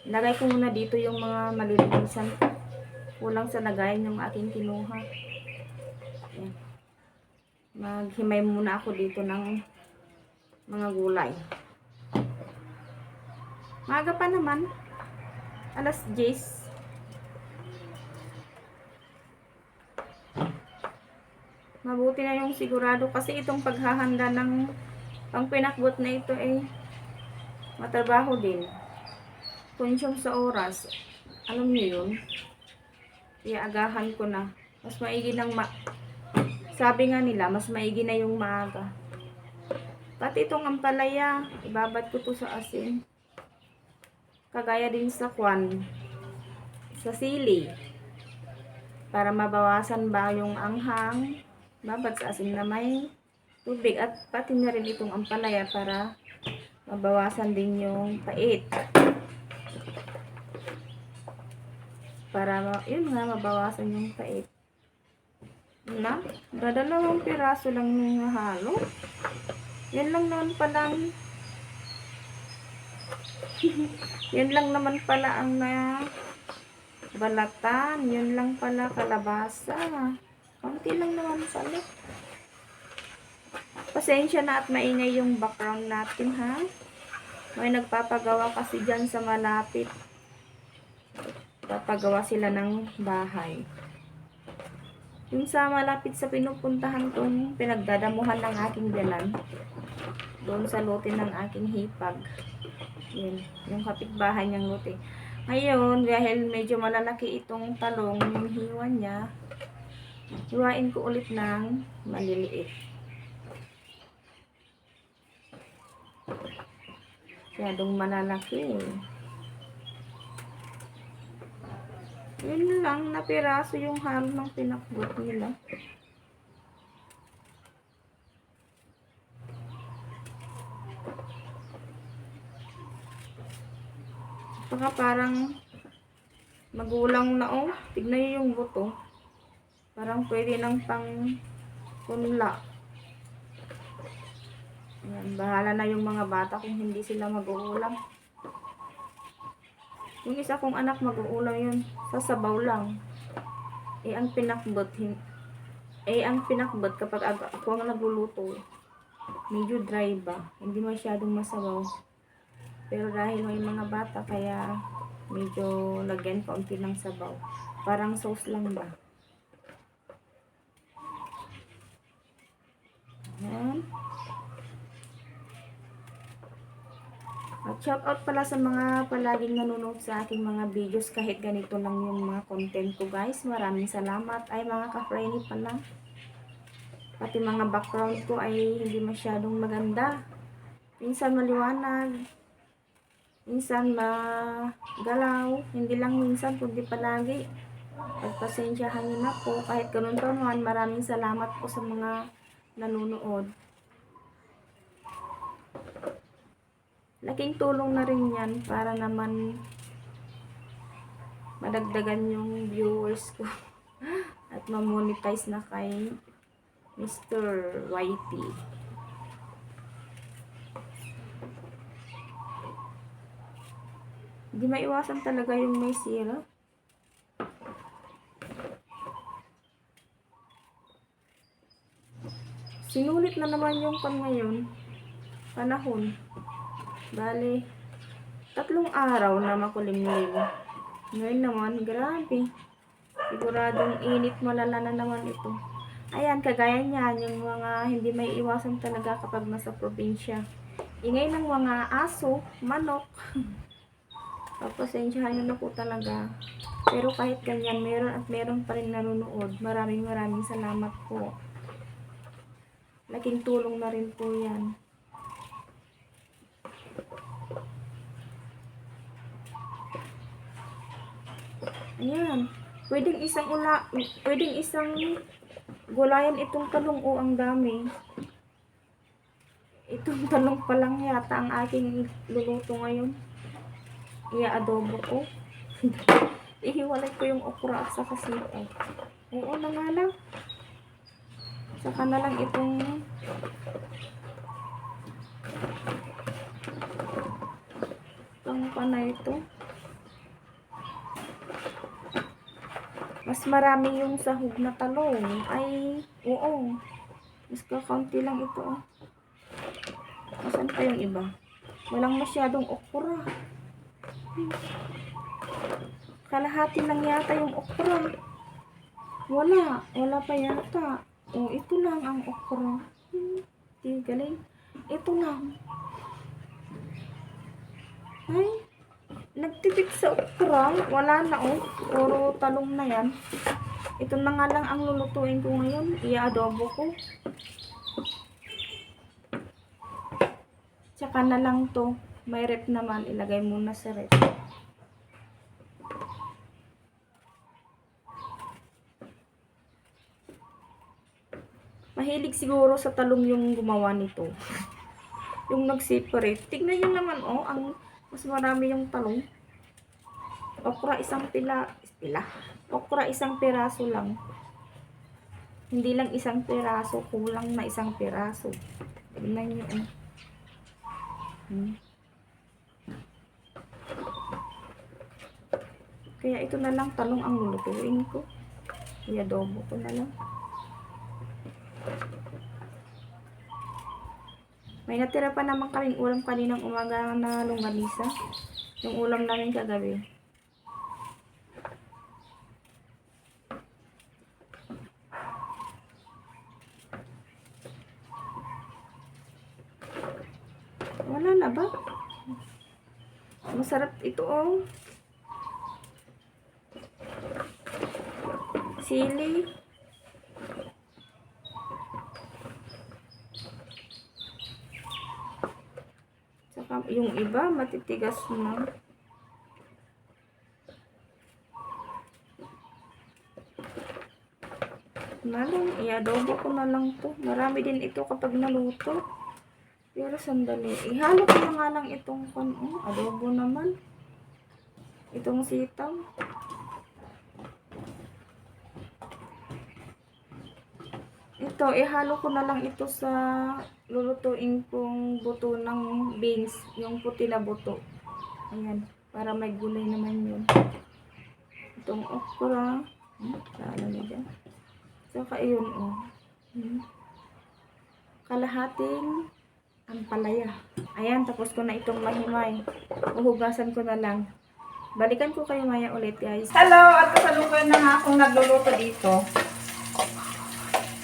Lagay ko muna dito yung mga malilinisan. Kulang sa lagayan yung aking kinuha. Ayan. Maghimay muna ako dito ng mga gulay. Maaga pa naman. Alas 10. Mabuti na yung sigurado kasi itong paghahanda ng pangpinakbot na ito ay matrabaho din. Consume sa oras. Alam niyo yun? Iaagahan ko na. Mas maigi ng sabi nga nila, mas maigi na yung maaga. Pati itong ampalaya, ibabad ko to sa asin. Kagaya din sa kwan, sa sili. Para mabawasan ba yung anghang, babad sa asin na may tubig. At pati na rin itong ampalaya para mabawasan din yung pait. Para yun nga, mabawasan yung pait. Na, dadalawang piraso lang nung halo. Yan lang naman palang yun lang naman pala ang na balatan. Yun lang pala kalabasa. Konti lang naman pala. Pasensya na at maingay yung background natin, ha? May nagpapagawa kasi dyan sa malapit. Papagawa sila ng bahay. Yung sa malapit sa pinupuntahan kong pinagdadamuhan ng aking biyanan. Doon sa lote ng aking hipag. Yun, yung kapitbahay niyang lote. Ngayon, dahil medyo malalaki itong talong, yung hiwa niya, hiwain ko ulit ng maliliit. Masyadong malalaki. Yun lang, napiraso yung halo ng pinakbot nila. Saka parang magulang na, oh. Tignan nyo yung buto. Parang pwede ng pang punla. Ayan, bahala na yung mga bata kung hindi sila mag-uulam. Yung isa kong anak mag-uulam yun. Sasabaw lang. Ang pinakbot kapag ako ang nagluluto, medyo dry ba. Hindi masyadong masabaw. Pero dahil may mga bata, kaya medyo lagyan kaunti ng sabaw. Parang sauce lang ba. Ayan. At shout out pala sa mga palaging nanonood sa aking mga videos kahit ganito lang yung mga content ko, guys. Maraming salamat. Ay, mga ka-friendly pala. Pati mga background ko ay hindi masyadong maganda. Minsan maliwanag. Minsan magalaw. Hindi lang minsan, kundi palagi. Pagpasensyahan nyo na po. Kahit ganun pa naman, maraming salamat po sa mga nanonood. Laking tulong na rin yan para naman madagdagan yung viewers ko at ma-monetize na kay Mr. YT. Hindi maiwasan talaga yung may sira. Sinulit na naman yung panahon. Bale, 3 araw na makulimlim. Ngayon naman, grabe. Siguradong init malala na naman ito. Ayan, kagaya niyan, yung mga hindi may iwasan talaga kapag nasa probinsya. Ingay ng mga aso, manok. Pagpasensyahan nyo na po talaga. Pero kahit ganyan, meron pa rin nanonood. Maraming salamat po. Laking tulong na rin po yan. Ayan. Pwedeng isang gulayan itong talong, o ang dami. Itong talong pa lang yata ang aking luluto ngayon. Ia-adobo ko. Ihiwalay ko yung okra at saka sitaw. Oo na nga lang. Saka na lang itong pa na ito. mas marami yung sahog na talong. Ay, oo. Mas kakaunti lang ito. Oh. Asan pa yung iba? Walang masyadong okra. Kalahati lang yata yung okra. Wala pa yata. Oh, ito lang ang okra. Galing. Ito lang. Ay, nagtipid sa okra. Wala na oh. Puro talong na yan. Ito na nga lang ang lulutuin ko ngayon. I-adobo ko. Tsaka na lang to. May rep naman. Ilagay muna sa rep. Mahilig siguro sa talong yung gumawa nito. Yung nag-separate. Tignan nyo naman, oh, ang mas marami yung talong. Okra isang Okra isang piraso lang. Hindi lang isang piraso, kulang na isang piraso. Tignan nyo, oh. Kaya ito na lang talong ang lulutuin ko. I-adobo ko na lang. May natira pa naman kaming ulam kaninang umaga na longganisa. Yung ulam namin kagabi. Wala na ba? Masarap ito oh. Sili. Yung iba matitigas na. I-adobo ko na lang to. Marami din ito kapag naluto. Pero sandali. Ihalo ko na nga lang itong adobo naman. Itong sitaw. Ito, ihalo ko na lang ito sa lulutuin kong buto ng beans. Yung puti na buto. Ayan. Para may gulay naman yun. Itong okra. Saan na dyan. Saka yun, oh. Kalahating ampalaya. Ayan, tapos ko na itong mahimay. Uhugasan ko na lang. Balikan ko kayo maya ulit, guys. Hello! At kasalukuyan na nga akong nagluluto dito.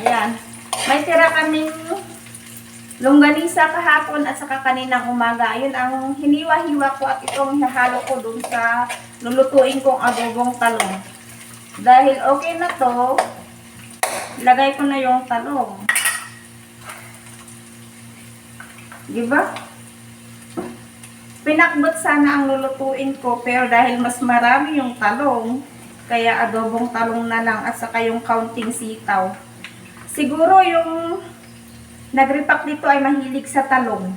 Ayan. May tira kaming longganisa kahapon at saka kaninang umaga. Ayun ang hiniwa-hiwa ko at itong hahalo ko dun sa lulutuin kong adobong talong. Dahil okay na to, lagay ko na yung talong. Diba? Pinakbot sana ang lulutuin ko pero dahil mas marami yung talong, kaya adobong talong na lang at saka yung kaunting sitaw. Siguro yung nagrepack dito ay mahilig sa talong.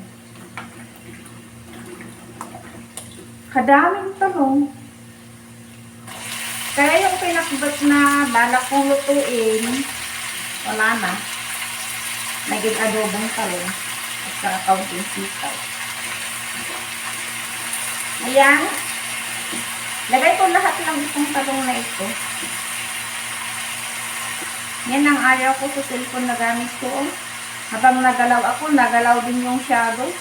Kadaming talong. Kaya yung pinakbot na balak kong lutuin, wala na. Naging adobong talong at saka kaunting sitaw. Ayan. Lagay ko lahat ng itong talong na ito. Yan ang ayaw ko sa cellphone na gamit ko. Habang nagalaw ako, nagalaw din yung shadow.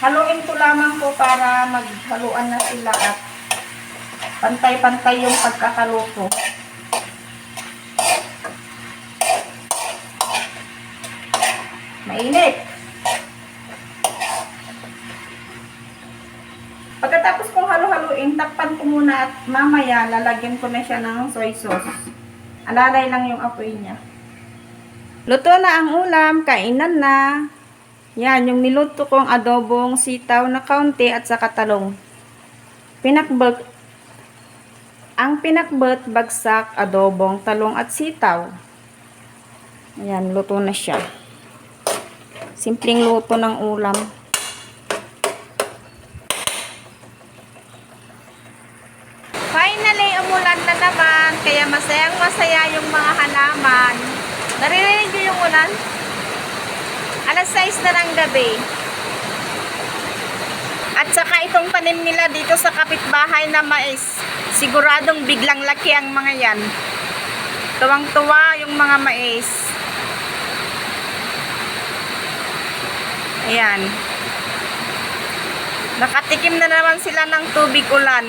Haluin ko lamang po para maghaluan na sila at pantay-pantay yung pagkakaluto. Mainit. Pagkatapos kong halo-haluin, takpan ko muna at mamaya lalagyan ko na siya ng soy sauce. Alalay lang yung apoy niya. Luto na ang ulam, kainan na. Yan, yung niluto kong adobong sitaw na kaunti at saka talong. Ang pinakbet, bagsak, adobong, talong at sitaw. Ayan, luto na siya. Simpleng luto ng ulam. Finally, umulan na naman, kaya masayang-masaya yung mga halaman. Naririnig niyo yung ulan? Alas 6 na ng gabi. At saka itong tanim nila dito sa kapitbahay na mais, siguradong biglang laki ang mga yan. Tuwang-tuwa yung mga mais. Ayan. Nakatikim na naman sila ng tubig ulan.